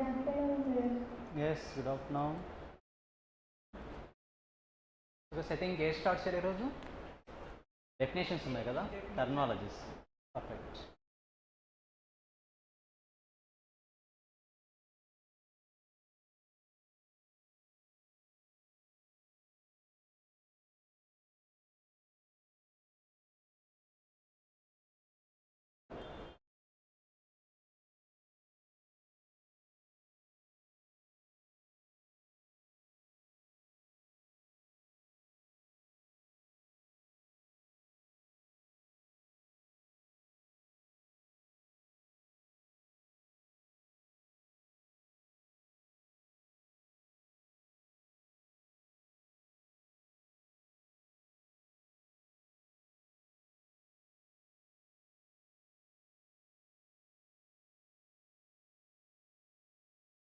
Yes, good afternoon. Because I think start చేయాలి ఈరోజు definitions ఉన్నాయి కదా, terminologies. Perfect.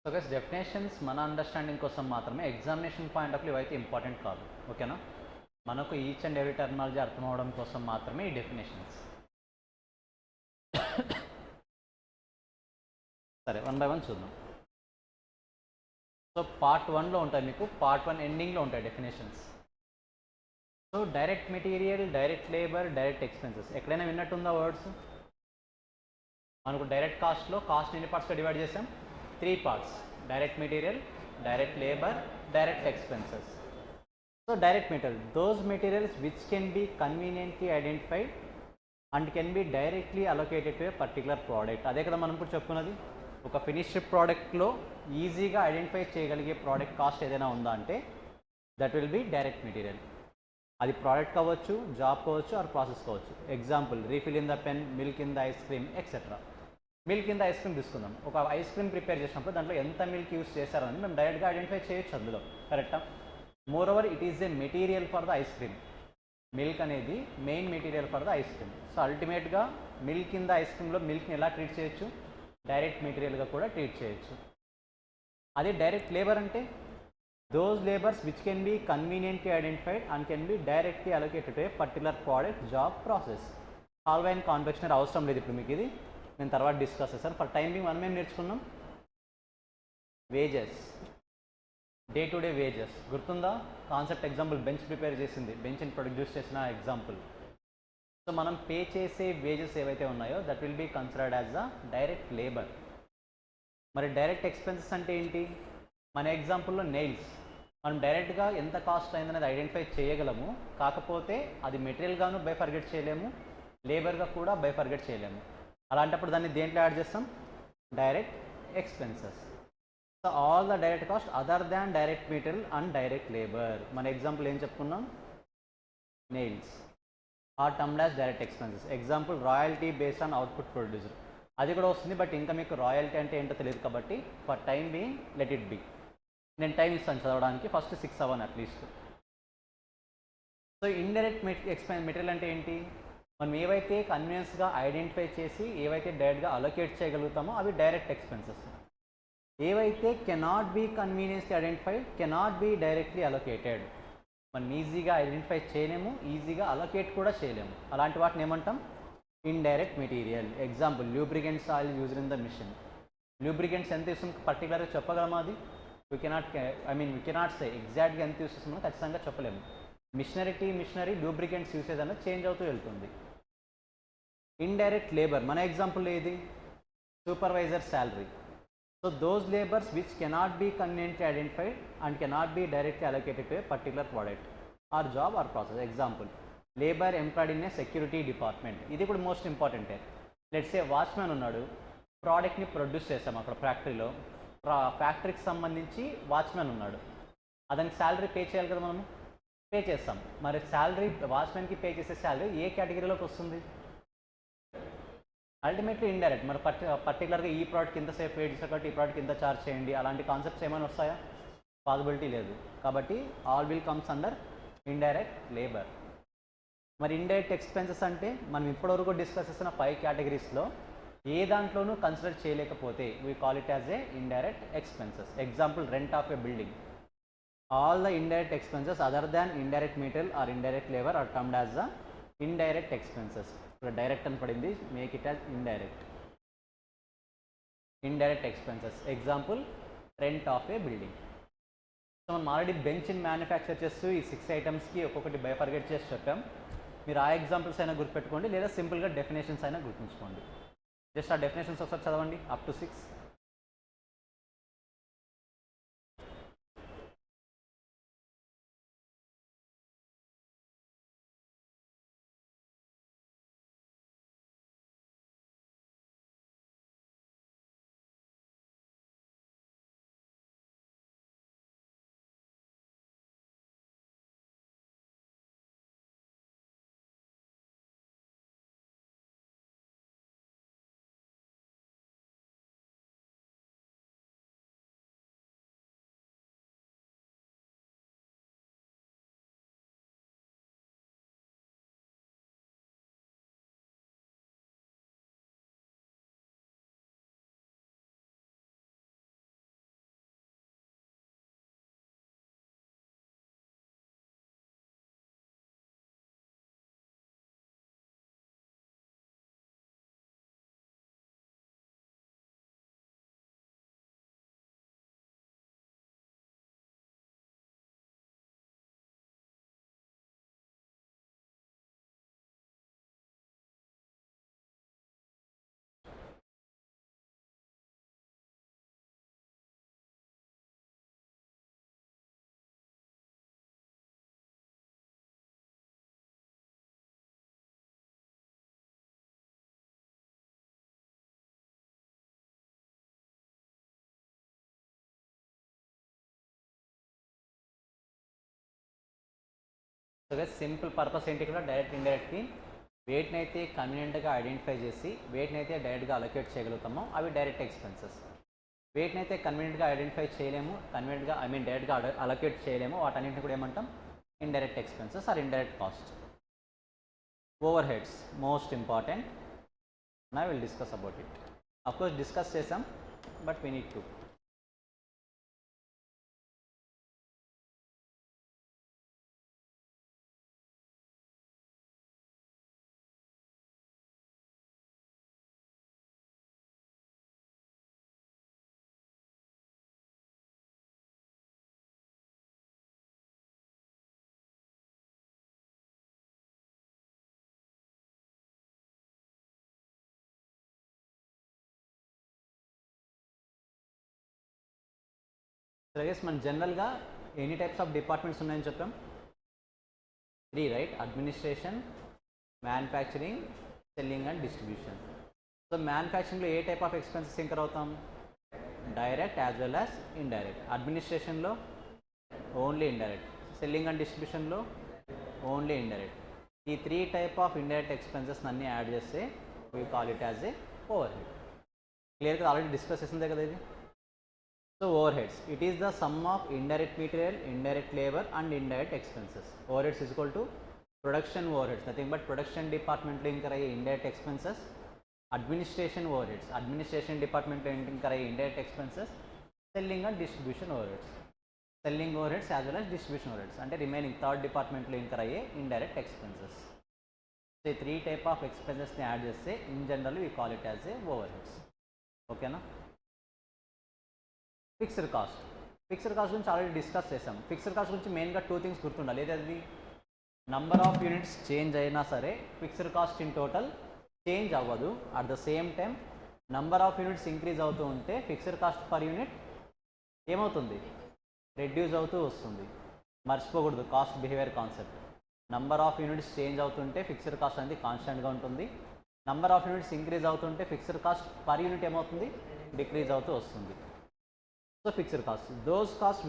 So guys, definitions మన అండర్స్టాండింగ్ కోసం మాత్రమే, ఎగ్జామినేషన్ పాయింట్ ఆఫ్ వ్యూ అయితే ఇంపార్టెంట్ కాదు. ఓకేనా? మనకు ఈచ్ అండ్ ఎవ్రీ టర్మినాలజీ అర్థం అవడం కోసం మాత్రమే ఈ డెఫినేషన్స్. సరే, వన్ బై వన్ చూద్దాం. సో పార్ట్ 1లో ఉంటాయి, మీకు పార్ట్ 1 ఎండింగ్లో ఉంటాయి definitions. So direct material, direct labour, direct expenses ఎక్కడైనా విన్నట్టుందా వర్డ్స్? మనకు డైరెక్ట్ కాస్ట్లో కాస్ట్ ఎన్ని పార్ట్స్గా డివైడ్ చేసాం? 3 parts: direct material, direct labor, direct expenses. So direct material, those materials which can be conveniently identified and can be directly allocated to a particular product. అదే కదా మనం ఇప్పుడు చెప్పుకున్నది. ఒక ఫినిష్డ్ ప్రోడక్ట్లో ఈజీగా ఐడెంటిఫై చేయగలిగే ప్రోడక్ట్ కాస్ట్ ఏదైనా ఉందా అంటే that will be direct material. అది ప్రోడక్ట్ కావచ్చు, జాబ్ కావచ్చు, ఆర్ ప్రాసెస్ కావచ్చు. Example, refill in the pen, milk in the ice cream, etcetera. Milk కింద ఐస్ క్రీమ్ తీసుకుందాం. ఒక ఐస్ క్రీమ్ ప్రిపేర్ చేసినప్పుడు దాంట్లో ఎంత మిల్క్ యూస్ చేశారని మేము డైరెక్ట్గా ఐడెంటిఫై చేయొచ్చు అందులో. కరెక్టా? Moreover it is a material for the ice cream. Milk అనేది main material for the ice cream. So అల్టిమేట్గా మిల్క్ కింద ఐస్ క్రీమ్లో మిల్క్ని ఎలా ట్రీట్ చేయొచ్చు? డైరెక్ట్ మెటీరియల్గా కూడా ట్రీట్ చేయొచ్చు. అదే డైరెక్ట్ లేబర్ అంటే those labours which can be conveniently identified and can be directly allocated to a particular product, job, process. ఆల్వైన్ కాన్వెక్షనర్ అవసరం లేదు ఇప్పుడు మీకు, ఇది నేను తర్వాత డిస్కస్ చేస్తాను. ఫర్ టైం బీయింగ్ మనం ఏం నేర్చుకున్నాం? Wages, day to day wages గుర్తుందా? కాన్సెప్ట్ ఎగ్జాంపుల్ బెంచ్ ప్రిపేర్ చేసింది, బెంచ్ని ప్రొడ్యూస్ చేసిన ఎగ్జాంపుల్. సో మనం పే చేసే వేజెస్ ఏవైతే ఉన్నాయో that will be considered as the direct labour. మరి డైరెక్ట్ ఎక్స్పెన్సెస్ అంటే ఏంటి? మన ఎగ్జాంపుల్లో నెయిల్స్, మనం డైరెక్ట్గా ఎంత కాస్ట్ అయిందనేది ఐడెంటిఫై చేయగలము, కాకపోతే అది మెటీరియల్గాను బైఫర్గెట్ చేయలేము, లేబర్గా కూడా బైఫర్గెట్ చేయలేము. అలాంటప్పుడు దాన్ని దేంట్లో యాడ్ చేస్తాం? Direct expenses. So all the direct cost other than direct material and direct labour. మన ఎగ్జాంపుల్ ఏం చెప్పుకున్నాం? Nails are termed as direct expenses. Example, royalty based on output producer. అది కూడా వస్తుంది, బట్ ఇంకా మీకు రాయల్టీ అంటే ఏంటో తెలియదు కాబట్టి for time being let it be. నేను టైం ఇస్తాను చదవడానికి, first 6 hours at least. So indirect material అంటే ఏంటి? మనం ఏవైతే కన్వీనియన్స్గా ఐడెంటిఫై చేసి ఏవైతే డైరెక్ట్గా అలొకేట్ చేయగలుగుతామో అవి డైరెక్ట్ ఎక్స్పెన్సెస్. ఏవైతే cannot be conveniently identified, cannot be directly allocated, మనం ఈజీగా ఐడెంటిఫై చేయలేము, ఈజీగా అలొకేట్ కూడా చేయలేము, అలాంటి వాటిని ఏమంటాం? Indirect material. Example, lubricants oil used in the machine. Lubricants ఎంత యూస్ పర్టికులర్గా చెప్పగలమా? అది వీ కెనాట్ సే ఎగ్జాక్ట్గా ఎంత యూస్ చేస్తామో ఖచ్చితంగా చెప్పలేము. మిషనరీ లూబ్రికెంట్స్ యూసేజ్ అనేది చేంజ్ అవుతూ వెళ్తుంది. ఇండైరెక్ట్ లేబర్ మన ఎగ్జాంపుల్ ఏది? Supervisor salary. So those labours which cannot be conveniently identified and cannot be directly allocated to a particular product or job or process. Example, labour employed in a security department. ఇది కూడా most ఇంపార్టెంటే. Let's say watchman ఉన్నాడు, ప్రోడక్ట్ని produce చేస్తాం అక్కడ ఫ్యాక్టరీలో, ఫ్యాక్టరీకి సంబంధించి వాచ్మెన్ ఉన్నాడు, అతనికి శాలరీ పే చేయాలి కదా, మనము పే చేస్తాం. మరి శాలరీ వాచ్మెన్కి పే చేసే శాలరీ ఏ కేటగిరీలోకి వస్తుంది? Ultimately indirect. మరి పర్టికులర్గా ఈ ప్రోడక్ట్ ఇంతసేపు వెయిట్ చేసే కాబట్టి ఈ ప్రోడక్ట్ ఇంత ఛార్జ్ చేయండి, అలాంటి కాన్సెప్ట్స్ ఏమైనా వస్తాయా? పాసిబిలిటీ లేదు. కాబట్టి all will comes under indirect labour. మరి ఇండైరెక్ట్ ఎక్స్పెన్సెస్ అంటే మనం ఇప్పటివరకు డిస్కస్ చేసిన 5 కేటగిరీస్లో ఏ దాంట్లోనూ కన్సిడర్ చేయలేకపోతే we call it as A indirect expenses. Example, rent of a building. All the indirect expenses other than indirect material or indirect labor are termed as the indirect expenses. So direct and padindi, make it as indirect. Indirect expenses. Example rent of a building. So మనం already బెంచ్ని manufacture చేస్తూ ఈ 6 ఐటమ్స్కి ఒక్కొక్కటి బైఫర్గేట్ చేసి చెప్పాం. మీరు ఆ examples అయినా గుర్తుపెట్టుకోండి, లేదా సింపుల్గా డెఫినేషన్స్ అయినా గుర్తుంచుకోండి. జస్ట్ ఆ డెఫినేషన్స్ ఒకసారి చదవండి up to 6. So simple purpose ఏంటి ఇక్కడ, డైరెక్ట్ ఇండైరెక్ట్కి వేటిని అయితే కన్వీనియంట్గా ఐడెంటిఫై చేసి వేటిని అయితే డైరెక్ట్గా అలొకేట్ చేయగలుగుతామో అవి డైరెక్ట్ ఎక్స్పెన్సెస్. వేటిని అయితే కన్వీనియంట్గా ఐడెంటిఫై చేయలేము, డైరెక్ట్గా అలొకేట్ చేయలేము, వాటన్నింటిని కూడా ఏమంటాం, indirect expenses or indirect cost. Overheads most important. నా will discuss about it. Of course discuss చేసాం, but we need to. So మన జనరల్గా ఎన్ని టైప్స్ ఆఫ్ డిపార్ట్మెంట్స్ ఉన్నాయని చెప్పాం, 3 right, administration, manufacturing, selling and distribution. So మ్యానుఫ్యాక్చరింగ్లో ఏ టైప్ ఆఫ్ ఎక్స్పెన్సెస్ ఇంకర్ అవుతాం, direct as well as indirect. అడ్మినిస్ట్రేషన్లో ఓన్లీ ఇండైరెక్ట్, సెల్లింగ్ అండ్ డిస్ట్రిబ్యూషన్లో ఓన్లీ ఇండైరెక్ట్. ఈ 3 టైప్ ఆఫ్ ఇండైరెక్ట్ ఎక్స్పెన్సెస్ అన్నీ యాడ్ చేస్తే we call it as A over head. క్లియర్గా already discuss చేసిందే కదా ఇది. So overheads, it is the sum of indirect material, indirect labor and indirect expenses. Overheads is equal to production overheads, nothing but production department lo incur ayye indirect expenses. Administration overheads, administration department lo incur ayye indirect expenses. Selling and distribution overheads, selling overheads as well as distribution overheads ante remaining third department lo incur ayye indirect expenses. So 3 type of expenses ni add cheste in general we call it as a overheads. Okay na. Fixed cost, fixed cost గురించి already discuss చేసాం. Fixed cost గురించి మెయిన్గా 2 things గుర్తుండాలి. ఏదది, number of units change అయినా సరే fixed cost in total change అవ్వదు. At the same time number of units increase అవుతూ ఉంటే ఫిక్స్డ్ కాస్ట్ పర్ యూనిట్ ఏమవుతుంది, రెడ్యూస్ అవుతూ వస్తుంది. మర్చిపోకూడదు cost behaviour concept. Number of units change అవుతుంటే ఫిక్స్డ్ కాస్ట్ అనేది కాన్స్టెంట్గా ఉంటుంది. నంబర్ ఆఫ్ యూనిట్స్ ఇంక్రీజ్ అవుతుంటే ఫిక్స్డ్ కాస్ట్ పర్ యూనిట్ ఏమవుతుంది, డిక్రీజ్ అవుతూ వస్తుంది. So fixed costs, those costs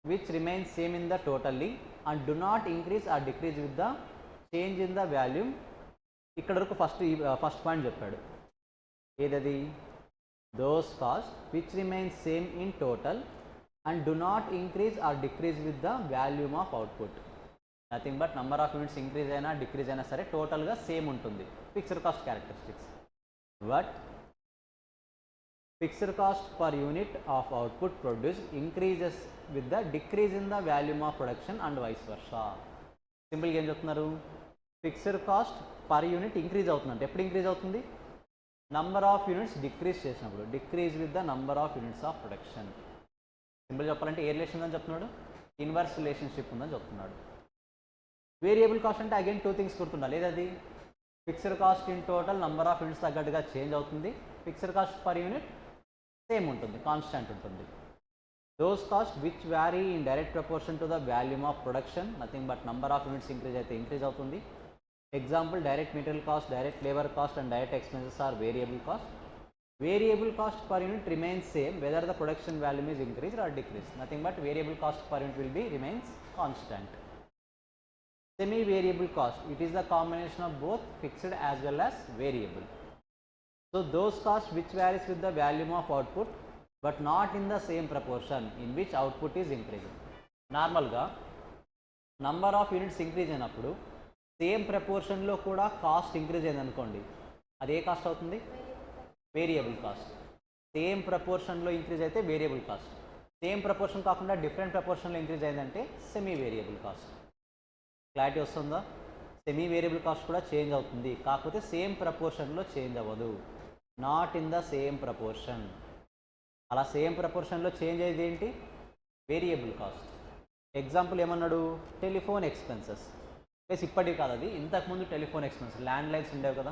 which remain same in the totally and do not increase or decrease with the change in the value. ఇక్కడ వరకు first point చెప్పాడు, ఏదది, those costs which remain same in total and do not increase or decrease with the volume of output. Nothing but number of units increase అయినా decrease అయినా సరే టోటల్గా same ఉంటుంది fixed cost characteristics. But fixed cost per unit of output produced increases with the decrease in the volume of production and vice versa. సింపుల్గా ఏం చెప్తున్నారు, fixed cost per unit increase అవుతుందంటే ఎప్పుడు ఇంక్రీజ్ అవుతుంది, నంబర్ ఆఫ్ యూనిట్స్ డిక్రీజ్ చేసినప్పుడు, decrease with the number of units of production. Simple చెప్పాలంటే ఏ relation ఉందని చెప్తున్నాడు, ఇన్వర్స్ రిలేషన్షిప్ ఉందని చెప్తున్నాడు. వేరియబుల్ కాస్ట్ అంటే అగైన్ 2 థింగ్స్ గుర్తుండాలి. ఏదది, fixed cost in total number of units తగ్గట్టుగా చేంజ్ అవుతుంది, fixed cost per unit same ఉంటుంది, కాన్స్టాంట్ ఉంటుంది. Those cost which vary in direct proportion to the volume of production, nothing but number of units increase అయితే increase అవుతుంది. Example, direct material cost, direct labour cost and direct expenses are variable cost. Variable cost per unit remains same whether the production volume is increased or decreased, nothing but variable cost per unit will be remains constant. Semi variable cost, it is the combination of both fixed as well as variable. So those costs which varies with the volume of output but not in the same proportion in which output is increasing. Normal ga number of units increase అయినప్పుడు same ప్రపోర్షన్లో కూడా cost increase అయింది అనుకోండి, అదే cost అవుతుంది, variable cost. Same ప్రపోర్షన్లో increase అయితే variable cost, same proportion కాకుండా different ప్రపోర్షన్లో increase అయిందంటే semi variable cost. Clarity వస్తుందా? సెమీ వేరియబుల్ కాస్ట్ కూడా చేంజ్ అవుతుంది, కాకపోతే సేమ్ ప్రపోర్షన్లో చేంజ్ అవ్వదు, not in the same proportion. అలా సేమ్ ప్రపోర్షన్లో చేంజ్ అయ్యేది ఏంటి, వేరియబుల్ కాస్ట్. ఎగ్జాంపుల్ ఏమన్నాడు, టెలిఫోన్ ఎక్స్పెన్సెస్. ప్లస్ ఇప్పటికి కాదు, అది ఇంతకుముందు టెలిఫోన్ ఎక్స్పెన్సెస్, ల్యాండ్ లైన్స్ ఉండేవి కదా.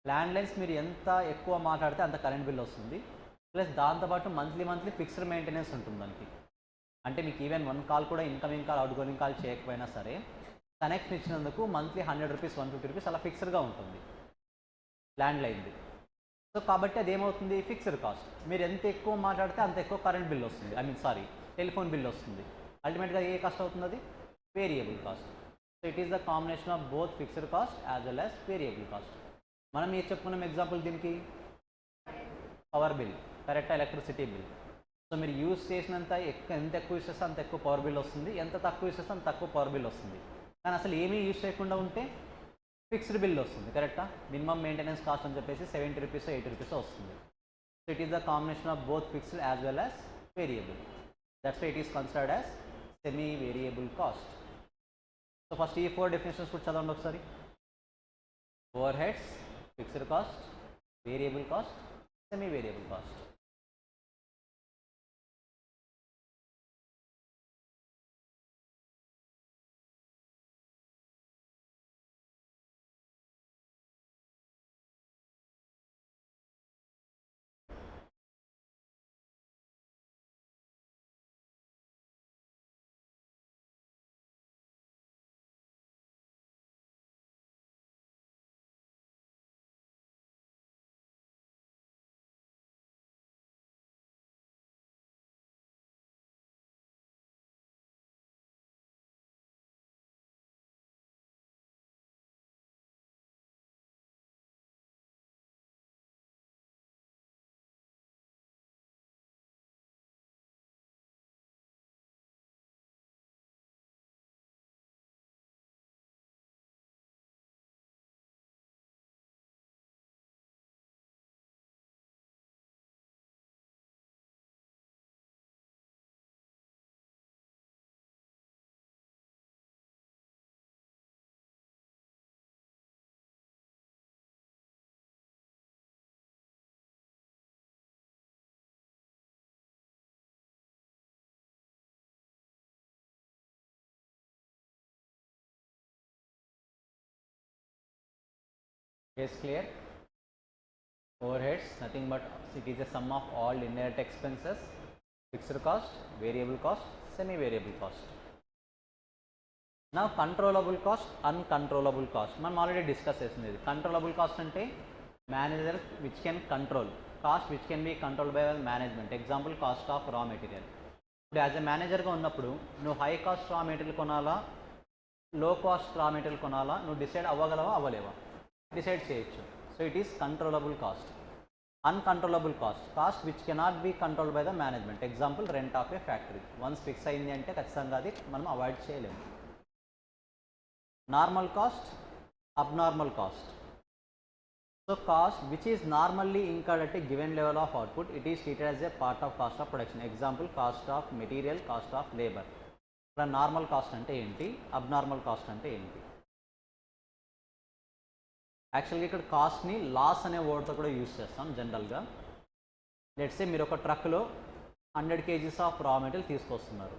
ల్యాండ్ లైన్స్ మీరు ఎంత ఎక్కువ మాట్లాడితే అంత కరెంట్ బిల్ వస్తుంది, ప్లస్ దాంతోపాటు మంత్లీ ఫిక్స్డ్ మెయింటెనెన్స్ ఉంటుంది దానికి. అంటే మీకు ఈవెన్ 1 కాల్ కూడా ఇన్కమింగ్ కాల్ అవుట్గోయింగ్ కాల్ చేయకపోయినా సరే కనెక్షన్ ఇచ్చినందుకు మంత్లీ 100 రూపీస్ 150 రూపీస్ అలా ఫిక్స్డ్గా ఉంటుంది ల్యాండ్ లైన్ది. సో కాబట్టి అదేమవుతుంది, ఫిక్స్డ్ కాస్ట్. మీరు ఎంత ఎక్కువ మాట్లాడితే అంత ఎక్కువ కరెంట్ బిల్ వస్తుంది, టెలిఫోన్ బిల్ వస్తుంది. అల్టిమేట్గా ఏ కాస్ట్ అవుతుంది, అది variable cost. So it is the combination of both fixed cost as well as variable cost. మనం ఏ చెప్పుకున్నాం ఎగ్జాంపుల్ దీనికి, పవర్ బిల్, కరెక్టా, ఎలక్ట్రిసిటీ బిల్. సో మీరు యూజ్ చేసినంత ఎంత ఎక్కువ యూస్ చేస్తే అంత ఎక్కువ పవర్ బిల్ వస్తుంది, ఎంత తక్కువ యూస్ చేస్తే అంత తక్కువ పవర్ బిల్ వస్తుంది. కానీ అసలు ఏమీ యూజ్ చేయకుండా ఉంటే ఫిక్స్డ్ బిల్ వస్తుంది, కరెక్టా. మినిమం మెయింటెనెన్స్ కాస్ట్ అని చెప్పేసి 70 రూపీస్ 80 రూపీస్ వస్తుంది. So it is the combination of both fixed as well as variable. That's why it is considered as semi variable cost. So first ఈ 4 definitions కూడా చదవండి ఒకసారి. Overheads, fixed cost, variable cost, semi variable cost. Is clear? Overheads, nothing but it is a sum of all indirect expenses, fixed cost, variable cost, semi variable cost. Now controllable cost, uncontrollable cost. మనం already discuss చేసింది. Controllable cost అంటే manager which can control, cost which can be control by management. Example, cost of raw material. ఇప్పుడు as a మేనేజర్గా ఉన్నప్పుడు నువ్వు high cost రా material కొనాలా, లో కాస్ట్ రా మెటీరియల్ కొనాలా, నువ్వు డిసైడ్ అవ్వగలవా అవ్వలేవా, డిసైడ్ చేయొచ్చు. So it is controllable cost. Uncontrollable cost, cost which cannot be control by the management. Example, rent of a factory. Once fix అయింది అంటే ఖచ్చితంగా అది మనం అవాయిడ్ చేయలేము. Normal cost, abnormal cost. So cost which is normally incurred at a given level of output, it is treated as a part of cost of production. Example, cost of material, cost of labor. ఇక్కడ normal cost అంటే ఏంటి, abnormal cost అంటే ఏంటి? యాక్చువల్గా ఇక్కడ కాస్ట్ని loss అనే వర్డ్తో కూడా use చేస్తాం జనరల్గా. లెట్స్ సే మీరు ఒక ట్రక్లో 100 kgs ఆఫ్ రా మెటీరియల్ తీసుకొస్తున్నారు.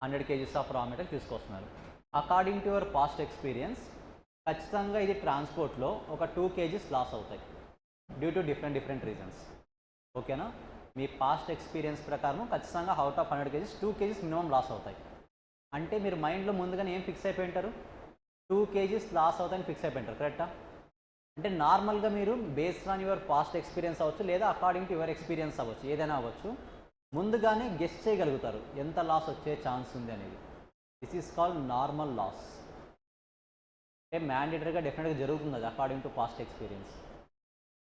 100 kgs ఆఫ్ రా మెటీరియల్ తీసుకొస్తున్నారు. According to your past experience ఖచ్చితంగా ఇది ట్రాన్స్పోర్ట్లో ఒక 2 kgs లాస్ అవుతాయి డ్యూ టు డిఫరెంట్ రీజన్స్. ఓకేనా? మీ పాస్ట్ ఎక్స్పీరియన్స్ ప్రకారం ఖచ్చితంగా out of 100 kgs 2 kgs minimum loss అవుతాయి. అంటే మీరు మైండ్లో ముందుగానే ఏం ఫిక్స్ అయిపోయి ఉంటారు? 2 kgs లాస్ అవుతాయని ఫిక్స్ అయిపోయి ఉంటారు. కరెక్టా? అంటే నార్మల్గా మీరు based on your past experience అవ్వచ్చు, లేదా అకార్డింగ్ టు యువర్ ఎక్స్పీరియన్స్ అవ్వచ్చు, ఏదైనా అవ్వచ్చు, ముందుగానే గెస్ చేయగలుగుతారు ఎంత లాస్ వచ్చే ఛాన్స్ ఉంది అనేది. This is called normal loss. అంటే మ్యాండేటరీగా డెఫినెట్గా జరుగుతుంది అది according to past experience.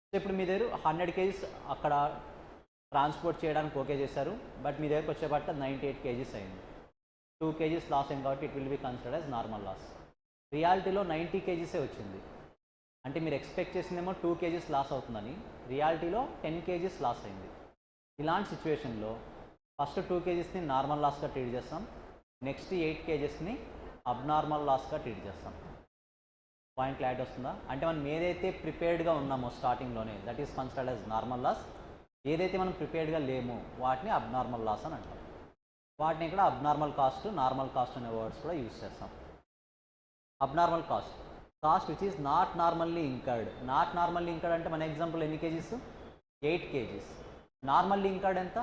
So ఇప్పుడు మీ దగ్గర 100 kgs అక్కడ ట్రాన్స్పోర్ట్ చేయడానికి ఓకే చేశారు, బట్ మీ దగ్గరకు వచ్చేపట్ల 98 kgs అయింది. 2 kgs లాస్ అయింది కాబట్టి it will be considered as normal loss. రియాలిటీలో 90 kgs వచ్చింది. అంటే మీరు ఎక్స్పెక్ట్ చేసిందేమో 2 kgs లాస్ అవుతుందని, రియాలిటీలో 10 kgs లాస్ అయింది. ఇలాంటి సిచ్యువేషన్లో ఫస్ట్ 2 kgsని నార్మల్ లాస్గా ట్రీట్ చేస్తాం, నెక్స్ట్ 8 kgsని అబ్నార్మల్ లాస్గా ట్రీట్ చేస్తాం. పాయింట్ క్లారిటీ వస్తుందా? అంటే మనం ఏదైతే ప్రిపేర్డ్గా ఉన్నామో స్టార్టింగ్లోనే that is considered as normal loss. ఏదైతే మనం ప్రిపేర్డ్గా లేమో వాటిని అబ్నార్మల్ లాస్ అని అంటాం. వాటిని ఇక్కడ అబ్నార్మల్ కాస్ట్, నార్మల్ కాస్ట్ అనే వర్డ్స్ కూడా యూజ్ చేస్తాం. Abnormal cost which is not normally incurred. Not normally incurred అంటే మన ఎగ్జాంపుల్ ఎన్ని kgs? 8 kgs. నార్మల్లీ ఇంకర్డ్ ఎంత?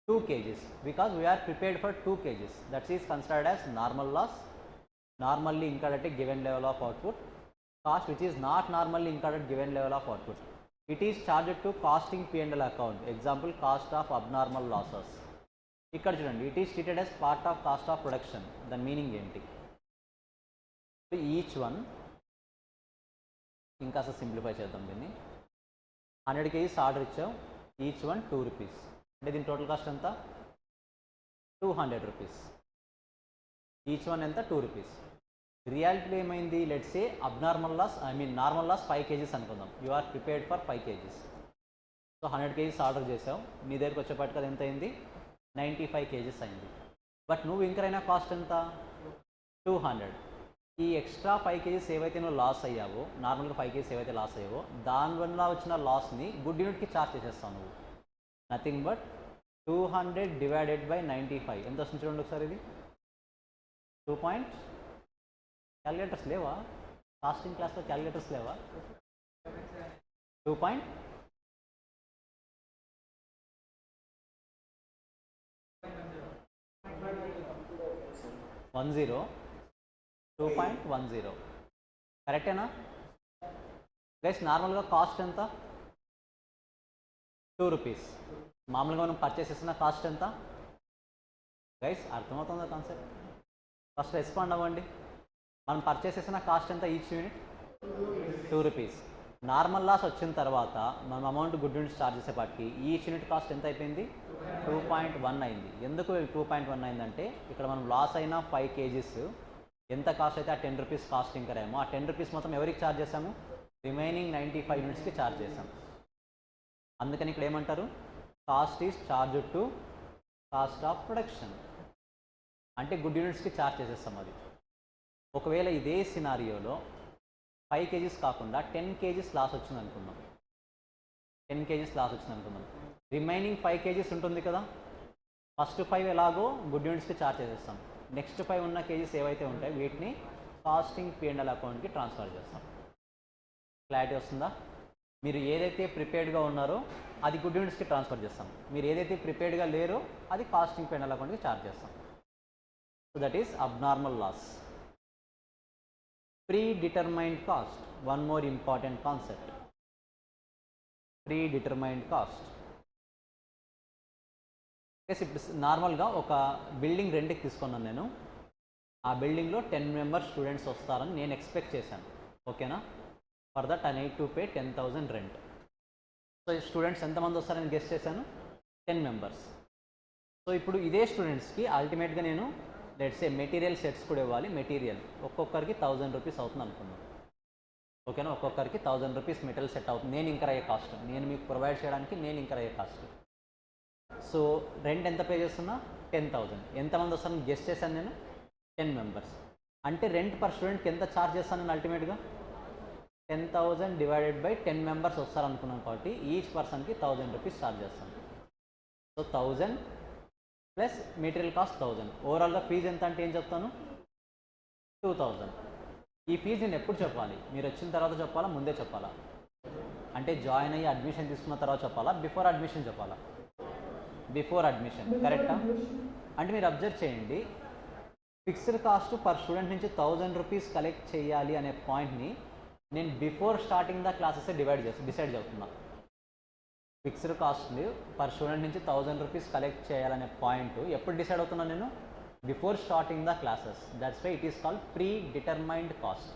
2 kgs. Because we're prepared for 2 kgs. That is considered as normal loss. Normally incurred అంటే given level of output. Cost which is not normally incurred at given level of output. It is charged to costing P&L account. Example cost of abnormal losses. ఇక్కడ చూడండి, it is treated as part of cost of production. దాని meaning ఏంటి? Each one ఇంకా simplify చేద్దాం దీన్ని. 100 kgs order ఇచ్చావు, each one 2 rupees. అంటే దీని టోటల్ కాస్ట్ ఎంత? 200 rupees. ఈచ్ వన్ ఎంత? 2 rupees. రియాలిటీలో ఏమైంది? Let's say abnormal loss, normal loss 5 kgs అనుకుందాం. You are prepared for 5 kgs. So 100 kgs order చేసావు, నీ దగ్గరకు వచ్చేపాటికి అది ఎంత అయింది? 95 kgs అయింది. బట్ నువ్వు ఇంకర్ అయిన కాస్ట్ ఎంత? 200. ఈ ఎక్స్ట్రా 5 kgs ఏవైతే నువ్వు లాస్ అయ్యావో, నార్మల్గా 5 kgs ఏవైతే లాస్ అయ్యావో దానివల్ల వచ్చిన లాస్ని గుడ్ యూనిట్కి ఛార్జ్ చేసేస్తావు నువ్వు. నథింగ్ బట్ 200 డివైడెడ్ బై 95 ఎంత వస్తుంది చూడండి ఒకసారి. ఇది 2 పాయింట్ క్యాలిక్యులేటర్స్ లేవా? కాస్టింగ్ క్లాస్లో క్యాలిక్యులేటర్స్ లేవా? 2.10 2.10 కరెక్టేనా గైస్? నార్మల్గా కాస్ట్ ఎంత? 2 rupees. మామూలుగా మనం పర్చేస్ చేసిన కాస్ట్ ఎంత గైస్? అర్థమవుతుందా కాన్సెప్ట్? ఫస్ట్ రెస్పాండ్ అవ్వండి. మనం పర్చేస్ చేసిన కాస్ట్ ఎంత each unit? 2 rupees. Normal loss వచ్చిన తర్వాత మనం అమౌంట్ గుడ్ యూనిట్స్ ఛార్జ్ చేసేపాటికి ఈచ్ యూనిట్ కాస్ట్ ఎంత అయిపోయింది? 2.1 అయింది. ఎందుకు 2.1 అయిందంటే ఇక్కడ మనం లాస్ అయిన 5 kgs ఎంత కాస్ట్ అయితే ఆ 10 rupees కాస్ట్ ఇంకర్ అయ్యామో ఆ 10 rupees మొత్తం ఎవరికి ఛార్జ్ చేసాము? రిమైనింగ్ 95 యూనిట్స్కి ఛార్జ్ చేసాం. అందుకని ఇక్కడ ఏమంటారు? Cost is charge to cost of production. అంటే గుడ్ యూనిట్స్కి ఛార్జ్ చేసేస్తాం అది. ఒకవేళ ఇదే సినారియోలో 5 kgs కాకుండా 10 kgs లాస్ వచ్చింది అనుకుందాం. 10 kgs లాస్ వచ్చింది అనుకుందాం. రిమైనింగ్ 5 kgs ఉంటుంది కదా, ఫస్ట్ 5 ఎలాగో గుడ్ యూనిట్స్కి ఛార్జ్ చేసేస్తాం. నెక్స్ట్ 5 ఉన్న kgs ఏవైతే ఉంటాయో వీటిని కాస్టింగ్ P&L అకౌంట్కి ట్రాన్స్ఫర్ చేస్తాం. క్లారిటీ వస్తుందా? మీరు ఏదైతే ప్రిపేర్డ్గా ఉన్నారో అది గుడ్ యూనిట్స్కి ట్రాన్స్ఫర్ చేస్తాం. మీరు ఏదైతే ప్రిపేర్డ్గా లేరో అది కాస్టింగ్ P&L అకౌంట్కి ఛార్జ్ చేస్తాం. So that is abnormal loss. Predetermined cost, one more important concept. Predetermined cost. ఇప్పుడు నార్మల్గా ఒక బిల్డింగ్ రెంట్కి తీసుకున్నాను నేను. ఆ బిల్డింగ్లో 10 members స్టూడెంట్స్ వస్తారని నేను ఎక్స్పెక్ట్ చేశాను. ఓకేనా? For that I need to pay 10,000 rent. So students ఎంతమంది వస్తారని గెస్ చేశాను? 10 members. సో ఇప్పుడు ఇదే స్టూడెంట్స్కి అల్టిమేట్గా నేను లెట్స్ సే మెటీరియల్ సెట్స్ కూడా ఇవ్వాలి. మెటీరియల్ ఒక్కొక్కరికి 1000 rupees అవుతుంది అనుకున్నాను. ఓకేనా? ఒక్కొక్కరికి 1000 rupees మెటీరియల్ సెట్ అవుతుంది. నేను ఇంకర్ అయ్యే కాస్ట్, నేను మీకు ప్రొవైడ్ చేయడానికి నేను ఇంకర్ అయ్యే కాస్ట్. సో రెంట్ ఎంత పే చేస్తున్నా? 10,000. ఎంతమంది వస్తారని గెస్ చేశాను నేను? 10 members. అంటే రెంట్ పర్ స్టూడెంట్కి ఎంత ఛార్జ్ చేస్తాను నేను అల్టిమేట్గా? 10,000 డివైడెడ్ బై 10 మెంబర్స్ వస్తారు అనుకున్నాం కాబట్టి ఈచ్ పర్సన్కి 1000 రూపీస్ ఛార్జ్ చేస్తాం. So 1000 plus material cost 1000. ఓవరాల్గా ఫీజు ఎంత అంటే ఏం చెప్తాను, 2000. ఈ ఫీజు నేను ఎప్పుడు చెప్పాలి, మీరు వచ్చిన తర్వాత చెప్పాలా, ముందే చెప్పాలా? అంటే జాయిన్ అయ్యి అడ్మిషన్ తీసుకున్న తర్వాత చెప్పాలా, బిఫోర్ అడ్మిషన్ చెప్పాలా? బిఫోర్ అడ్మిషన్, కరెక్టా? అంటే మీరు అబ్జర్వ్ చేయండి, ఫిక్స్డ్ కాస్ట్ పర్ స్టూడెంట్ నుంచి 1000 రూపీస్ కలెక్ట్ చేయాలి అనే పాయింట్ని నేను before starting the classes decide చేస్తున్నా. ఫిక్స్డ్ కాస్ట్ని పర్ స్టూడెంట్ నుంచి 1000 రూపీస్ కలెక్ట్ చేయాలనే పాయింట్ ఎప్పుడు డిసైడ్ అవుతున్నాను నేను, before starting the classes. That's why it is called predetermined cost.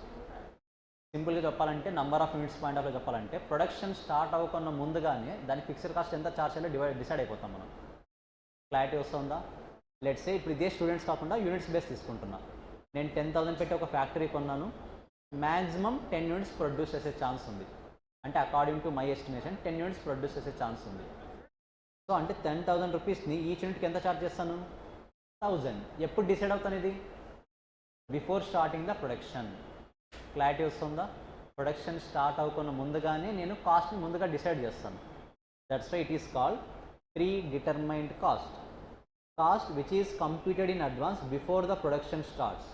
సింపుల్గా చెప్పాలంటే, నంబర్ ఆఫ్ యూనిట్స్ పాయింట్ ఆఫ్లో చెప్పాలంటే, ప్రొడక్షన్ స్టార్ట్ అవ్వకుండా ముందుగానే దాని ఫిక్స్డ్ కాస్ట్ ఎంత ఛార్జ్ చేయాలో డిసైడ్ అయిపోతాం మనం. క్లారిటీ వస్తుందా? లెట్స్ సే ఇప్పుడు ఇదే స్టూడెంట్స్ కాకుండా యూనిట్స్ బేస్ తీసుకుంటున్నా. నేను 10,000 పెట్టి ఒక ఫ్యాక్టరీ కొన్నాను, మ్యాక్సిమం 10 యూనిట్స్ ప్రొడ్యూస్ చేసే ఛాన్స్ ఉంది. అంటే according to my estimation 10 units produce చేసే ఛాన్స్ ఉంది. సో అంటే 10,000 రూపీస్ని ఈచ్ యూనిట్కి ఎంత ఛార్జ్ చేస్తాను, 1000. ఎప్పుడు డిసైడ్ అవుతాను ఇది, before starting the production. Clarity వస్తుందా? ప్రొడక్షన్ స్టార్ట్ అవ్వకుండా ముందుగానే నేను కాస్ట్ని ముందుగా డిసైడ్ చేస్తాను. That's why it is called predetermined cost. Cost which is computed in advance before the production starts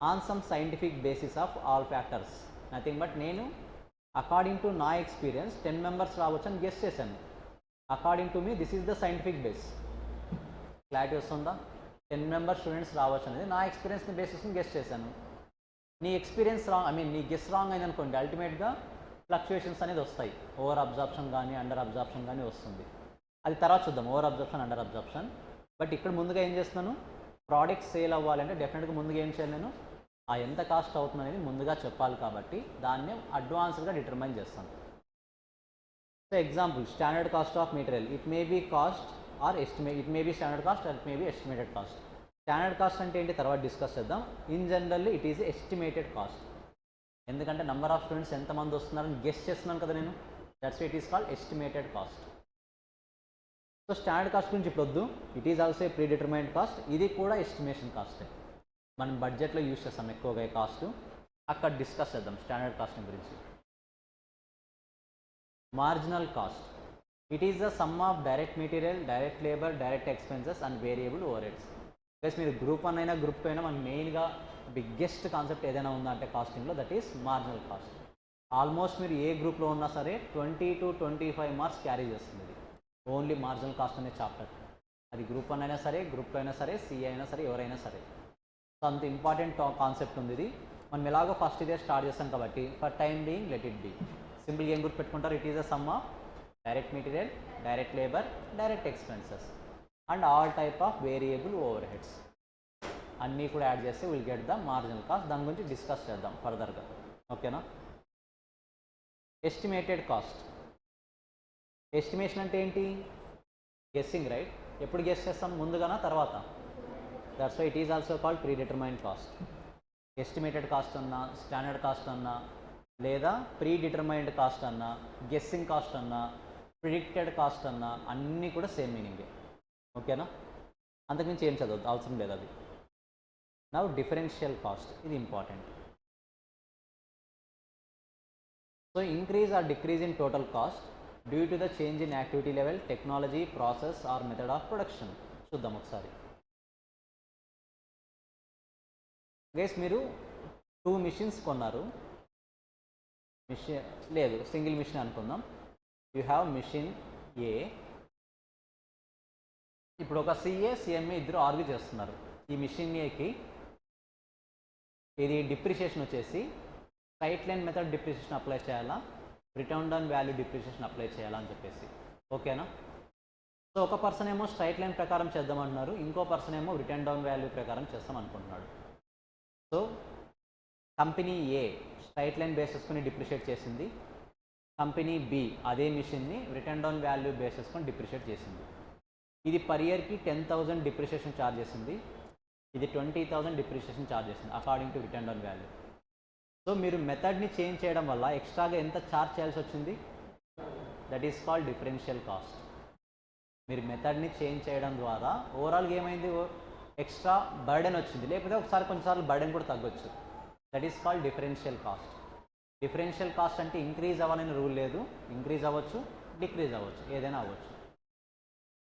on some scientific basis of all factors. Nothing but నేను according to నా experience 10 members రావచ్చు అని guess చేశాను. According to మీ this is the scientific base. Clarity వస్తుందా? 10 members students రావచ్చు అనేది నా ఎక్స్పీరియన్స్ని బేసిస్ని గెస్ చేశాను. నీ ఎక్స్పీరియన్స్ రాంగ్, నీ గెస్ రాంగ్ అయింది అనుకోండి, అల్టిమేట్గా ఫ్లక్చుయేషన్స్ అనేది వస్తాయి. ఓవర్ అబ్జార్ప్షన్ కానీ అండర్ అబ్జార్ప్షన్ కానీ వస్తుంది. అది తర్వాత చూద్దాం, over absorption under absorption. But ఇక్కడ ముందుగా ఏం చేస్తున్నాను, ప్రోడక్ట్ సేల్ అవ్వాలంటే డెఫినెట్గా ముందుగా ఏం చేయాలి, నేను ఆ ఎంత కాస్ట్ అవుతుంది అనేది ముందుగా చెప్పాలి. కాబట్టి దాన్ని అడ్వాన్స్గా డిటర్మైన్ చేస్తాను. So example, standard cost of material, it may be cost or estimate, it may be standard cost or it may be estimated cost. Standard cost అంటే ఏంటి తర్వాత డిస్కస్ చేద్దాం. In general it is estimated cost. ఎందుకంటే number of students ఎంతమంది వస్తున్నారని guess చేస్తున్నాను కదా నేను, that's it is called estimated cost. So standard cost గురించి ఇప్పుడు వద్దు, it is also a predetermined cost. ఇది కూడా ఎస్టిమేషన్ కాస్టే, మనం బడ్జెట్లో యూజ్ చేస్తాం ఎక్కువగా ఈ కాస్ట్. అక్కడ డిస్కస్ చేద్దాం స్టాండర్డ్ కాస్టింగ్ గురించి. Marginal cost, it is the sum of direct material, direct labour, direct expenses and variable over heads. Plus మీరు గ్రూప్ 1 అయినా గ్రూప్ 2 అయినా మనకి మెయిన్గా బిగ్గెస్ట్ కాన్సెప్ట్ ఏదైనా ఉందంటే కాస్టింగ్లో, that is marginal cost. Almost మీరు ఏ గ్రూప్లో ఉన్నా సరే 20 to 25 మార్క్స్ క్యారీ చేస్తుంది ఇది, ఓన్లీ మార్జినల్ కాస్ట్ అనే చాప్టర్. అది గ్రూప్ 1 అయినా సరే, గ్రూప్ 2 అయినా సరే, సిఏ అయినా సరే, ఎవరైనా సరే. సో అంత ఇంపార్టెంట్ కాన్సెప్ట్ ఉంది ఇది. మనం ఎలాగో ఫస్ట్ ఇదే స్టార్ట్ చేస్తాం కాబట్టి for time being let it be. సింపుల్గా ఏం గుర్తుపెట్టుకుంటారు, it is a sum of direct material, direct labour, direct expenses and all type of variable overheads. అన్నీ కూడా యాడ్ చేస్తే will get the marginal cost. దాని గురించి డిస్కస్ చేద్దాం ఫర్దర్గా, ఓకేనా? Estimated cost. ఎస్టిమేషన్ అంటే ఏంటి, గెస్సింగ్, రైట్? ఎప్పుడు గెస్ చేస్తాం, ముందుగానా తర్వాత? That's why it is also called predetermined cost. Estimated cost అన్నా, స్టాండర్డ్ కాస్ట్ అన్నా, లేదా ప్రీ డిటర్మైన్డ్ కాస్ట్ అన్నా, గెస్సింగ్ కాస్ట్ అన్నా, ప్రిడిక్టెడ్ కాస్ట్ అన్నా, అన్నీ కూడా సేమ్ మీనింగే, ఓకేనా? అంతకుమించి ఏం చదవద్దు, అవసరం లేదు అది. నౌ డిఫరెన్షియల్ కాస్ట్, ఇది important. So increase or decrease in total cost due to the change in activity level, technology, process or method of production. చూద్దాం ఒకసారి. గైస్, మీరు 2 మిషన్స్ కొన్నారు, మిషన్ లేదు సింగిల్ మిషన్ అనుకుందాం. You have machine A. ఇప్పుడు ఒక CA, CMA ఇద్దరు argue చేస్తున్నారు. ఈ మిషన్ ఏకి ఇది డిప్రిషియేషన్ వచ్చేసి straight line method depreciation apply చేయాలా, written down value depreciation apply చేయాలా అని చెప్పేసి, ఓకేనా? సో ఒక పర్సన్ ఏమో స్ట్రైట్ లైన్ ప్రకారం చేద్దామంటున్నారు, ఇంకో పర్సన్ ఏమో రిటర్న్ డౌన్ వాల్యూ ప్రకారం చేస్తాం అనుకుంటున్నాడు. So company a straight line base చేసుకొని డిప్రిషియేట్ చేసింది, కంపెనీ బి అదే మిషన్ని రిటర్న్ డౌన్ వాల్యూ బేస్ చేసుకొని డిప్రిషియేట్ చేసింది. ఇది పర్ ఇయర్కి 10,000 డిప్రిషియేషన్ ఛార్జ్ చేసింది, ఇది 20,000 డిప్రిషియేషన్ ఛార్జ్ చేసింది according to return down value. So మీరు మెథడ్ని చేంజ్ చేయడం వల్ల ఎక్స్ట్రాగా ఎంత ఛార్జ్ చేయాల్సి వచ్చింది, that is called differential cost. మీరు మెథడ్ని చేంజ్ చేయడం ద్వారా ఓవరాల్గా ఏమైంది, ఎక్స్ట్రా బర్డెన్ వచ్చింది, లేకపోతే ఒకసారి కొన్నిసార్లు బర్డెన్ కూడా తగ్గొచ్చు. That is called differential cost. Differential cost అంటే ఇంక్రీజ్ అవ్వాలని రూల్ లేదు, ఇంక్రీజ్ అవ్వచ్చు, డిక్రీజ్ అవ్వచ్చు, ఏదైనా అవ్వచ్చు.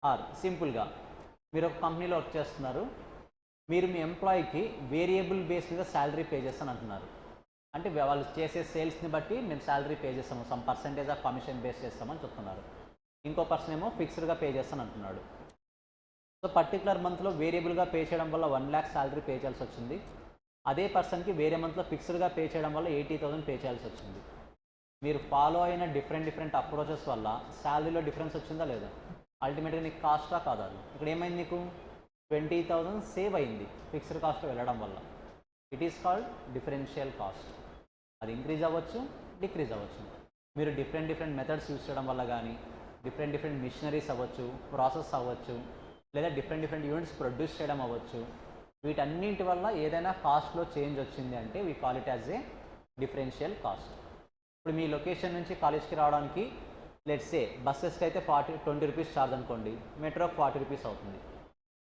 ఆర్ సింపుల్గా మీరు ఒక కంపెనీలో వర్క్ చేస్తున్నారు, మీరు మీ ఎంప్లాయీకి వేరియబుల్ బేస్ మీద శాలరీ పే చేస్తాను అంటున్నారు. అంటే వాళ్ళు చేసే సేల్స్ని బట్టి మేము శాలరీ పే చేస్తాము, some percentage of commission base చేస్తామని చెప్తున్నారు. ఇంకో పర్సన్ ఏమో ఫిక్స్డ్గా పే చేస్తాను అంటున్నాడు. సో పర్టికులర్ మంత్లో వేరియబుల్గా పే చేయడం వల్ల 1 lakh శాలరీ పే చేయాల్సి వచ్చింది. అదే పర్సన్కి వేరే మంత్లో ఫిక్స్డ్గా పే చేయడం వల్ల 80,000 పే చేయాల్సి వచ్చింది. మీరు ఫాలో అయిన డిఫరెంట్ అప్రోచెస్ వల్ల శాలరీలో డిఫరెన్స్ వచ్చిందా లేదా? అల్టిమేట్గా నీకు కాస్టా కాదా? ఇక్కడ ఏమైంది, నీకు 20,000 సేవ్ అయింది ఫిక్స్డ్ కాస్ట్ వెళ్ళడం వల్ల. It is called differential cost. అది ఇంక్రీజ్ అవ్వచ్చు, డిక్రీజ్ అవ్వచ్చు. మీరు డిఫరెంట్ మెథడ్స్ యూస్ చేయడం వల్ల కానీ, డిఫరెంట్ మిషనరీస్ అవ్వచ్చు, ప్రాసెస్ అవ్వచ్చు, లేదా డిఫరెంట్ యూనిట్స్ ప్రొడ్యూస్ చేయడం అవ్వచ్చు. వీటన్నింటి వల్ల ఏదైనా కాస్ట్లో చేంజ్ వచ్చింది అంటే we call it as A differential cost. ఇప్పుడు మీ లొకేషన్ నుంచి కాలేజ్కి రావడానికి లెట్స్ సే బస్సెస్కి అయితే 20 రూపీస్ ఛార్జ్ అనుకోండి, మెట్రోకి 40 రూపీస్ అవుతుంది.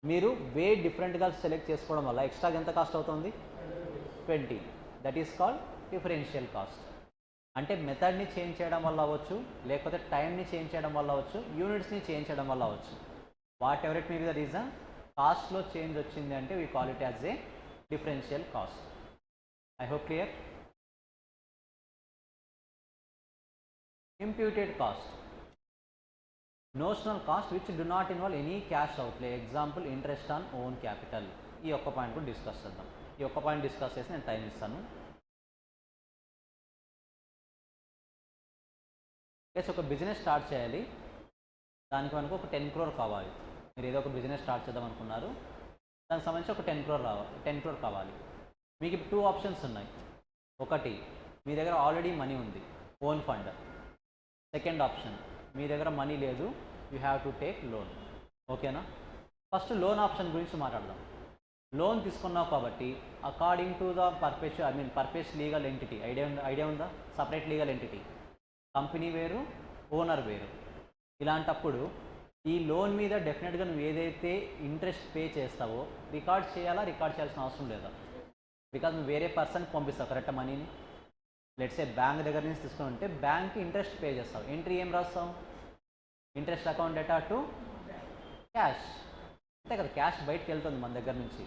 మీరు వే డిఫరెంట్గా సెలెక్ట్ చేసుకోవడం వల్ల ఎక్స్ట్రాగా ఎంత కాస్ట్ అవుతుంది? 20. That is called differential cost. అంటే మెథడ్ని చేంజ్ చేయడం వల్ల అవ్వచ్చు, లేకపోతే టైంని చేంజ్ చేయడం వల్ల అవ్వచ్చు, యూనిట్స్ని చేంజ్ చేయడం వల్ల అవ్వచ్చు. What ever it may be the reason, కాస్ట్లో చేంజ్ వచ్చింది అంటే we call it as A differential cost. I hope clear. Imputed cost, notional cost which do not involve any cash outlay. Example interest on own capital. ఈ ఒక్క point కూడా discuss చేద్దాం. ఈ ఒక్క point discuss చేసి నేను టైం ఇస్తాను. ఒక బిజినెస్ స్టార్ట్ చేయాలి, దానికి మనకు ఒక 10 crore కావాలి. మీరు ఏదో ఒక బిజినెస్ స్టార్ట్ చేద్దాం అనుకున్నారు, దానికి సంబంధించి ఒక 10 crore కావాలి. మీకు 2 ఆప్షన్స్ ఉన్నాయి. ఒకటి, మీ దగ్గర ఆల్రెడీ మనీ ఉంది, ఓన్ ఫండ్. సెకండ్ ఆప్షన్, మీ దగ్గర మనీ లేదు, you have to take loan. ఓకేనా? ఫస్ట్ లోన్ ఆప్షన్ గురించి మాట్లాడదాం. లోన్ తీసుకున్నావు కాబట్టి according to the purpose legal entity, idea ఉందా? సపరేట్ లీగల్ ఎంటిటీ, కంపెనీ వేరు, ఓనర్ వేరు. ఇలాంటప్పుడు ఈ లోన్ మీద డెఫినెట్గా నువ్వు ఏదైతే ఇంట్రెస్ట్ పే చేస్తావో రికార్డ్ చేయాల్సిన అవసరం లేదా? బికాజ్ నువ్వు వేరే పర్సన్కి పంపిస్తావు కరెక్ట్ మనీని. లెట్స్ ఏ బ్యాంక్ దగ్గర నుంచి తీసుకుని ఉంటే బ్యాంక్కి ఇంట్రెస్ట్ పే చేస్తావు. ఎంట్రీ ఏం రాస్తావు? Interest account data to cash. అంతే కదా, క్యాష్ బయటకు వెళ్తుంది మన దగ్గర నుంచి.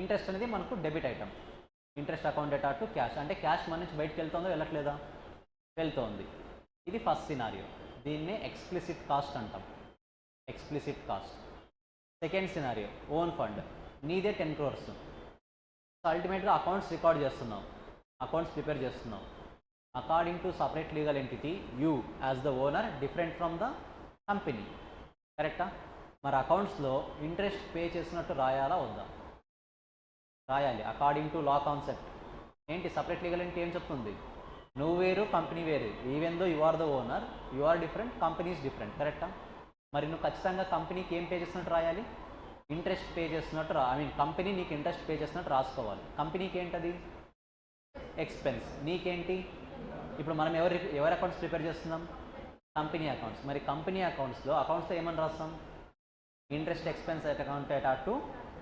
ఇంట్రెస్ట్ అనేది మనకు debit item. Interest account data to cash అంటే క్యాష్ మన నుంచి బయటకు వెళ్తుందో వెళ్ళట్లేదా? వెళ్తోంది. ఇది ఫస్ట్ సినారియో. దీన్నే ఎక్స్ప్లిసిట్ కాస్ట్ అంటాం. Explicit cost. Second scenario, own fund. నీదే 10 crores. సో అల్టిమేట్గా అకౌంట్స్ రికార్డ్ చేస్తున్నావు, అకౌంట్స్ ప్రిపేర్ చేస్తున్నావు. According to separate legal entity, you as the owner different from the company. కరెక్టా? మరి అకౌంట్స్లో ఇంట్రెస్ట్ పే చేసినట్టు రాయాలా వద్దా? రాయాలి. అకార్డింగ్ టు లా కాన్సెప్ట్ ఏంటి, సపరేట్ లీగల్ ఎంటిటీ ఏం చెప్తుంది? నువ్వు వేరు, కంపెనీ వేరు. Even though you are the owner, you are different, company is different. కరెక్టా? మరి నువ్వు ఖచ్చితంగా కంపెనీకి ఏం పే చేస్తున్నట్టు రాయాలి? ఇంట్రెస్ట్ పే చేస్తున్నట్టు కంపెనీ నీకు ఇంట్రెస్ట్ పే చేస్తున్నట్టు రాసుకోవాలి. కంపెనీకి ఏంటది? ఎక్స్పెన్స్. నీకేంటి? ఇప్పుడు మనం ఎవరి అకౌంట్స్ ప్రిపేర్ చేస్తున్నాం? Company accounts. మరి కంపెనీ అకౌంట్స్లో ఏమని రాస్తాం? Interest expense account data to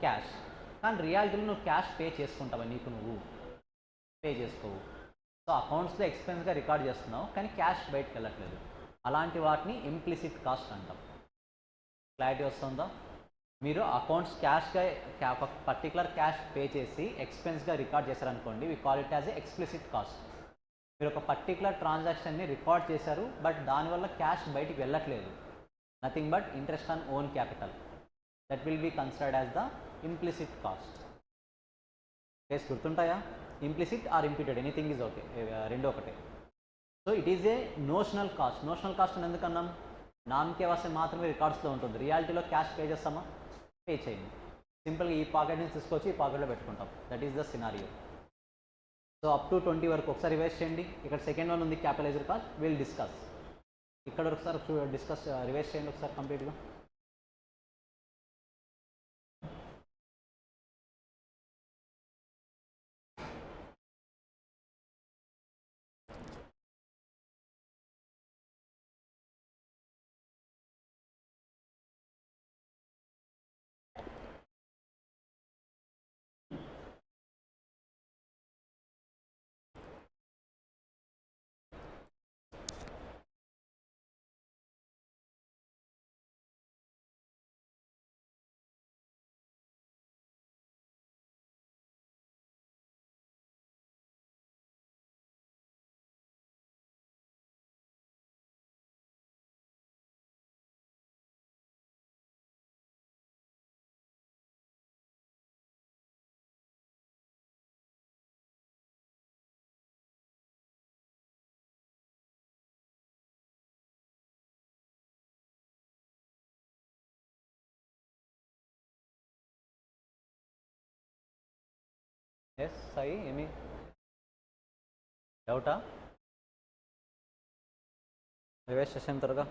cash. కానీ రియాలిటీలో నువ్వు క్యాష్ పే చేసుకుంటావా? నీకు నువ్వు పే చేసుకోవు. సో అకౌంట్స్లో ఎక్స్పెన్స్గా రికార్డ్ చేస్తున్నావు, కానీ క్యాష్ బయటకు వెళ్ళట్లేదు. అలాంటి వాటిని ఇంప్లిసిట్ కాస్ట్ అంటాం. క్లారిటీ వస్తుందా? మీరు అకౌంట్స్ క్యాష్గా ఒక పర్టికులర్ క్యాష్ పే చేసి ఎక్స్పెన్స్గా రికార్డ్ చేశారనుకోండి, we call it as a explicit cost. మీరు ఒక పర్టికులర్ ట్రాన్సాక్షన్ని రికార్డ్ చేశారు, బట్ దానివల్ల క్యాష్ బయటికి వెళ్ళట్లేదు. Nothing but interest on own capital. That will be considered as the implicit cost. Case గుర్తుంటాయా? Implicit or imputed, anything is okay, రెండు ఒకటే. So it is a notional cost. Notional cost అని ఎందుకన్నాం? నామకే వాస్తే మాత్రమే రికార్డ్స్లో ఉంటుంది. రియాలిటీలో క్యాష్ పే చేస్తామా? Pay చేయండి. సింపుల్గా ఈ పాకెట్ నుంచి తీసుకొచ్చి ఈ పాకెట్లో పెట్టుకుంటాం. That is the scenario. So up to 20 వరకు ఒకసారి రివైజ్ చేయండి. ఇక్కడ సెకండ్ వన్ ఉంది క్యాపిటలైజ్డ్ కాస్ట్, విల్ డిస్కస్. ఇక్కడ ఒకసారి డిస్కస్ రివైజ్ చేయండి ఒకసారి కంప్లీట్గా. ఎస్ సాయి ఏమి డౌటా? రివైజ్ చేసాం త్వరగా.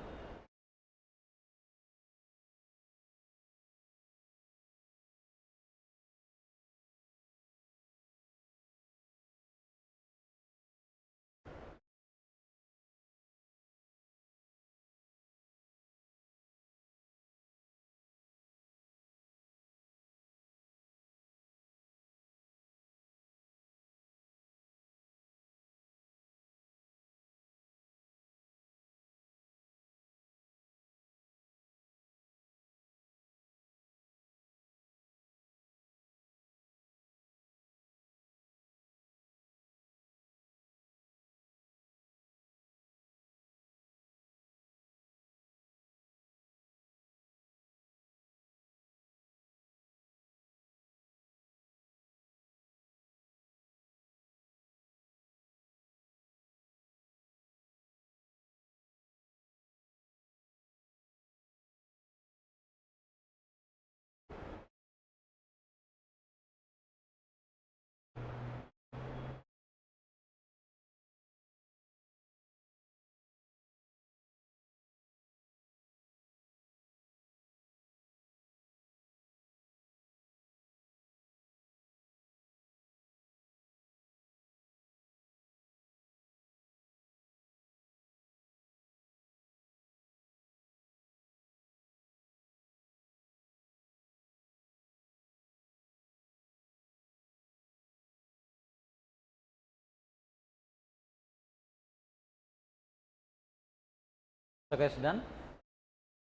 Okay, it's done.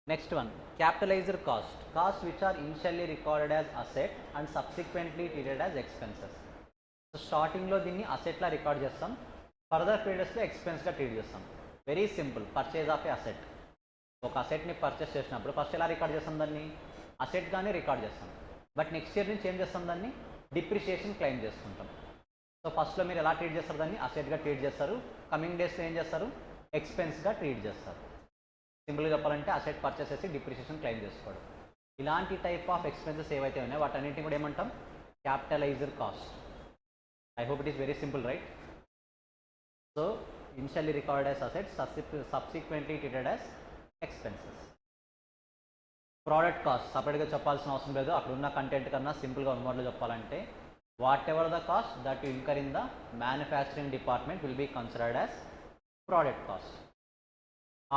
Next one, capitalized cost. Costs which are initially recorded as asset and subsequently treated as expenses. So starting లో దీన్ని asset లా రికార్డ్ చేస్తాం, ఫర్దర్ పీరియడ్స్లో ఎక్స్పెన్స్గా ట్రీట్ చేస్తాం. Very simple, purchase of A asset. ఒక అసెట్ని purchase చేసినప్పుడు first ఎలా record చేస్తాం, దాన్ని అసెట్గానే record చేస్తాం. బట్ నెక్స్ట్ ఇయర్ నుంచి ఏం చేస్తాం, దాన్ని డిప్రిషియేషన్ క్లెయిమ్ చేసుకుంటాం. సో ఫస్ట్లో మీరు ఎలా ట్రీట్ చేస్తారు, దాన్ని అసెట్గా ట్రీట్ చేస్తారు. కమింగ్ డేస్లో ఏం చేస్తారు, ఎక్స్పెన్స్గా ట్రీట్ చేస్తారు. సింపుల్గా చెప్పాలంటే అసెట్ పర్చేస్ చేసి డిప్రిషియేషన్ క్లెయిమ్ చేసుకోవడం. ఇలాంటి టైప్ ఆఫ్ ఎక్స్పెన్సెస్ ఏవైతే ఉన్నాయో వాటన్నింటినీ కూడా ఏమంటాం, capitalised cost. I hope it is very simple, right? So initially record as assets, subsequently treated as expenses. Product cost సపరేట్గా చెప్పాల్సిన అవసరం లేదు, అక్కడ ఉన్న కంటెంట్ కన్నా సింపుల్గా వన్ వర్డ్లో చెప్పాలంటే whatever the cost that you incur in the manufacturing department will be considered as product cost.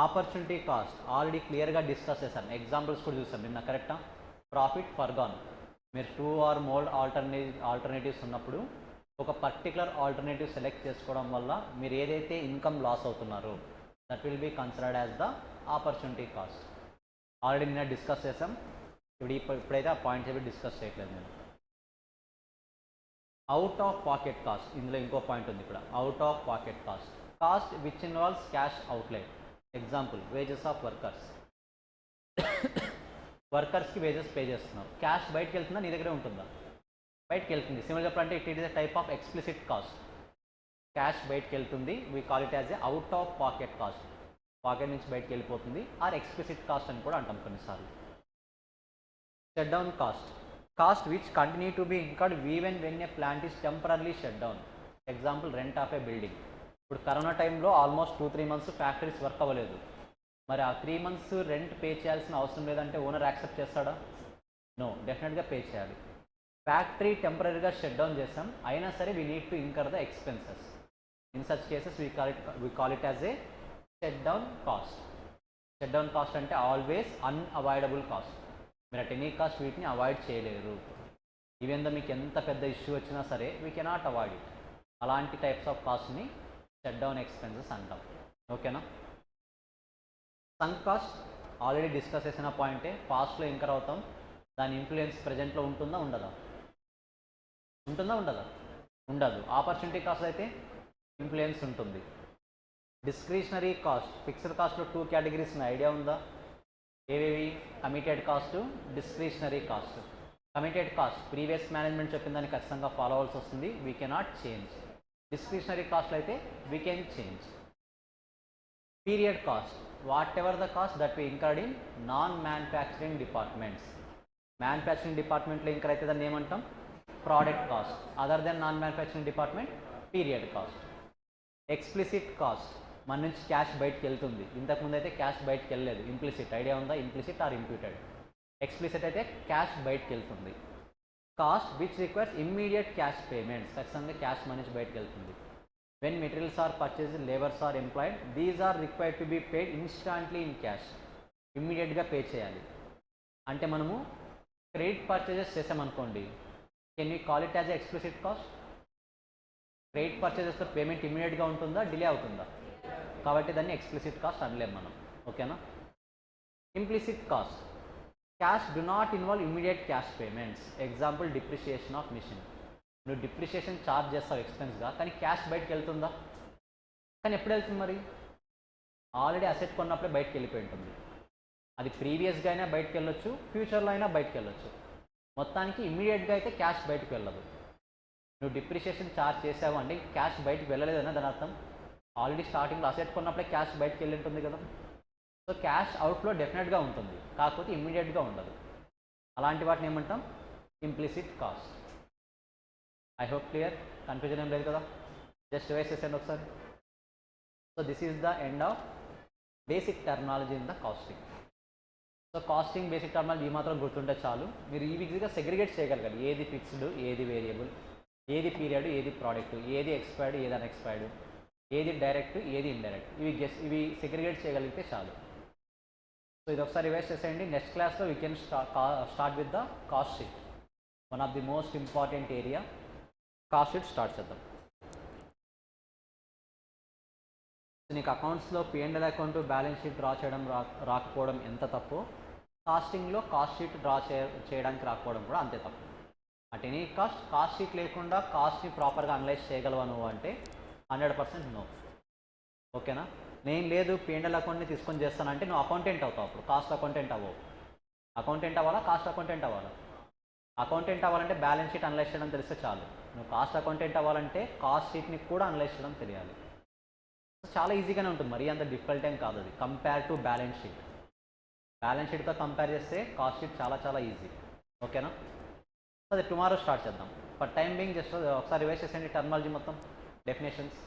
Opportunity cost already క్లియర్గా డిస్కస్ చేశాను, ఎగ్జాంపుల్స్ కూడా చూసాం నిన్న, కరెక్టా? Profit forgone. మీరు 2 or more ఆల్టర్నేటివ్స్ ఉన్నప్పుడు ఒక పర్టికులర్ ఆల్టర్నేటివ్ సెలెక్ట్ చేసుకోవడం వల్ల మీరు ఏదైతే ఇన్కమ్ లాస్ అవుతున్నారో that will be considered as the opportunity cost. Already నిన్న డిస్కస్ చేసాం, ఇప్పుడైతే ఆ పాయింట్స్ ఏవి డిస్కస్ చేయట్లేదు నేను. అవుట్ ఆఫ్ పాకెట్ కాస్ట్, ఇందులో ఇంకో పాయింట్ ఉంది ఇక్కడ, out of pocket cost. Cost which involves cash outlay. Example, wages of workers. వర్కర్స్కి వేజెస్ పే చేస్తున్నారు, క్యాష్ బయటకు వెళ్తుందా, నీ దగ్గరే ఉంటుందా? బయటకు వెళ్తుంది. సింపుల్ చెప్పాలంటే it is a type of explicit cost. Cash బయటకు వెళ్తుంది, we call it as a out of pocket cost. Pocket నుంచి బయటకు వెళ్ళిపోతుంది, ఆర్ ఎక్స్ప్లిసిట్ కాస్ట్ అని కూడా అంటాం కొన్నిసార్లు. Shut down cost, cost which continue to be incurred even when a plant is temporarily shut down. Example, rent of a building. ఇప్పుడు corona టైంలో almost 2-3 months factories work అవ్వలేదు. మరి ఆ 3 months రెంట్ పే చేయాల్సిన అవసరం లేదంటే ఓనర్ యాక్సెప్ట్ చేస్తాడా? No, డెఫినెట్గా పే చేయాలి. ఫ్యాక్టరీ టెంపరీగా షట్ డౌన్ చేస్తాం, అయినా సరే we need to incur the expenses. In such cases we call it as a shut down cost. Shut down cost అంటే ఆల్వేస్ అన్అవాయిడబుల్ కాస్ట్. మీరు అట్ ఎనీ కాస్ట్ వీటిని avoid చేయలేరు. Even though మీకు ఎంత పెద్ద ఇష్యూ వచ్చినా సరే వీ కెనాట్ అవాయిడ్ ఇట్. అలాంటి టైప్స్ ఆఫ్ కాస్ట్ని షట్ డౌన్ ఎక్స్పెన్సెస్ అంటాం. ఓకేనా? సంక్ కాస్ట్ ఆల్రెడీ డిస్కస్ చేసిన పాయింటే, పాస్ట్లో ఇంకర్ అవుతాం, దాని ఇన్ఫ్లుయెన్స్ ప్రజెంట్లో ఉంటుందా ఉండదా? ఉండదా? ఉండదు. ఆపర్చునిటీ కాస్ట్ అయితే ఇన్ఫ్లుయెన్స్ ఉంటుంది. డిస్క్రిషనరీ కాస్ట్, ఫిక్స్డ్ కాస్ట్లో 2 categories ఉన్నాయి, ఐడియా ఉందా? ఏవేవి? Committed cost, discretionary cost. Committed cost previous management చెప్పిన దాన్ని ఖచ్చితంగా ఫాలో అవ్వాల్సి వస్తుంది, we cannot change. Discretionary cost అయితే we can change. Period cost, whatever the cost that we incurred in non manufacturing departments. Manufacturing డిపార్ట్మెంట్లో incur అయితే దాన్ని ఏమంటాం? Product cost. Other than non manufacturing department period cost. Explicit cost, మన నుంచి cash బయటకు వెళ్తుంది. ఇంతకుముందు అయితే క్యాష్ బయటకు వెళ్ళలేదు. ఇంప్లిసిట్ ఐడియా ఉందా? Implicit or imputed. ఎక్స్ప్లిసిట్ అయితే క్యాష్ బయటకు వెళ్తుంది. Cost which requires immediate cash payments, ఖచ్చితంగా క్యాష్ మన నుంచి బయటకు వెళ్తుంది. When materials are purchased, labours are employed, these are required to be paid instantly in cash, ఇమ్మీడియట్గా పే చేయాలి. అంటే మనము క్రెడిట్ పర్చేజెస్ చేసామనుకోండి, can you call it as explicit cost? Credit పర్చేజెస్లో పేమెంట్ ఇమ్మీడియట్గా ఉంటుందా, డిలే అవుతుందా? కాబట్టి దాన్ని ఎక్స్ప్లిసిట్ కాస్ట్ అనలేము మనం. ఓకేనా? Implicit cost, cash do not involve immediate cash payments. Example depreciation of machine. నువ్వు డిప్రిషియేషన్ ఛార్జ్ చేస్తావు ఎక్స్పెన్స్గా, కానీ క్యాష్ బయటకు వెళ్తుందా? కానీ ఎప్పుడు వెళ్తుంది మరి? ఆల్రెడీ అసెట్ కొన్నప్పుడే బయటకు వెళ్ళిపోయి ఉంటుంది. అది ప్రీవియస్గా అయినా బయటకు వెళ్ళొచ్చు, ఫ్యూచర్లో అయినా బయటకు వెళ్ళొచ్చు. మొత్తానికి ఇమ్మీడియట్గా అయితే క్యాష్ బయటకు వెళ్ళదు. నువ్వు డిప్రిషియేషన్ ఛార్జ్ చేసావు అంటే క్యాష్ బయటకు వెళ్ళలేదన్నా దాని అర్థం. ఆల్రెడీ స్టార్టింగ్లో అసెట్ కొన్నప్పుడే క్యాష్ బయటకు వెళ్ళి ఉంటుంది కదా. సో క్యాష్ అవుట్ఫ్లో డెఫినెట్గా ఉంటుంది, కాకపోతే ఇమ్మీడియట్గా ఉండదు. అలాంటి వాటిని ఏమంటాం? Implicit cost. I hope clear, confusion ఏం లేదు కదా. జస్ట్ రివైజ్ చేసేయండి ఒకసారి. So this is the end of basic terminology in the costing. So costing basic terminology ఈ మాత్రం గుర్తుంటే చాలు. మీరు ఈజీగా సెగ్రిగేట్ చేయగలగాలి. ఏది ఫిక్స్డ్, ఏది వేరియబుల్, ఏది పీరియడ్, ఏది ప్రోడక్ట్, ఏది ఎక్స్పైర్డ్, ఏది అన్ఎక్స్పైర్డ్, ఏది డైరెక్ట్, ఏది ఇండైరెక్ట్, ఇవి సెగ్రిగేట్ చేయగలిగితే చాలు. సో ఇది ఒకసారి రివైజ్ చేసేయండి. నెక్స్ట్ క్లాస్లో we can start with the cost sheet, one of the most important area. Cost sheet start చేద్దాం. నీకు అకౌంట్స్లో P&L account, balance sheet draw చేయడం రాకపోవడం ఎంత తప్పు, కాస్టింగ్లో కాస్ట్ షీట్ డ్రా చేయడానికి రాకపోవడం కూడా అంతే తప్పు. అట్ ఎనీ కాస్ట్ షీట్ లేకుండా కాస్ట్ని ప్రాపర్గా అనలైజ్ చేయగలవా నువ్వు అంటే 100% నో. ఓకేనా? నేను లేదు P&L అకౌంట్ని తీసుకొని చేస్తానంటే నువ్వు అకౌంటెంట్ అవుతావు. అప్పుడు కాస్ట్ అకౌంటెంట్ అవ్వవు. అకౌంటెంట్ అవ్వాలా, కాస్ట్ అకౌంటెంట్ అవ్వాలా? అకౌంటెంట్ అవ్వాలంటే బ్యాలెన్స్ షీట్ అనలైజ్ చేయడం తెలిస్తే చాలు. నువ్వు కాస్ట్ అకౌంటెంట్ అవ్వాలంటే కాస్ట్ షీట్ని కూడా అనలైజ్ చేయడం తెలియాలి. చాలా ఈజీగానే ఉంటుంది, మరీ అంత డిఫికల్ట్ ఏం కాదు అది. Compare to balance sheet, balance షీట్తో కంపేర్ చేస్తే కాస్ట్ షీట్ చాలా చాలా ఈజీ. ఓకేనా? అది టుమారో స్టార్ట్ చేద్దాం. ఫర్ టైం బీయింగ్ జస్ట్ ఒకసారి రివైజ్ చేసేయండి టర్మినాలజీ మొత్తం, definitions.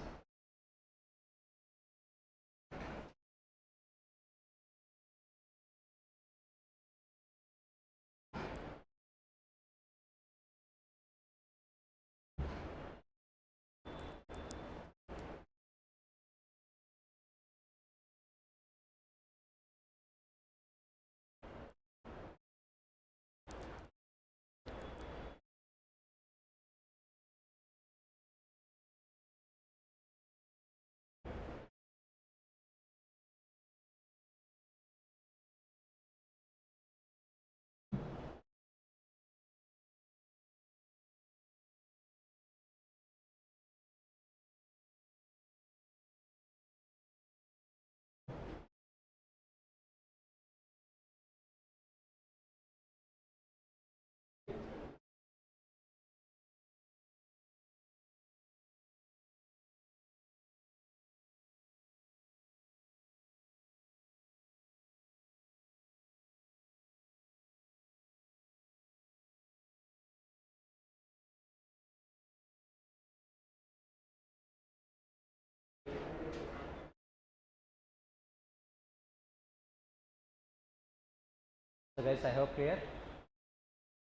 So guys, I hope clear.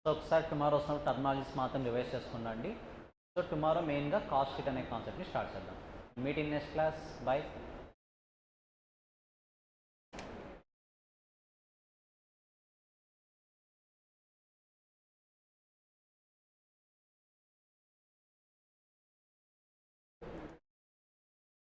So ఒకసారి టుమారో వస్తున్నప్పుడు టర్మినాలజీస్ మాత్రం రివైజ్ చేసుకున్నాండి. సో టుమారో మెయిన్గా కాస్ట్ షీట్ అనే కాన్సెప్ట్ని స్టార్ట్ చేద్దాం. Meet in next class. By.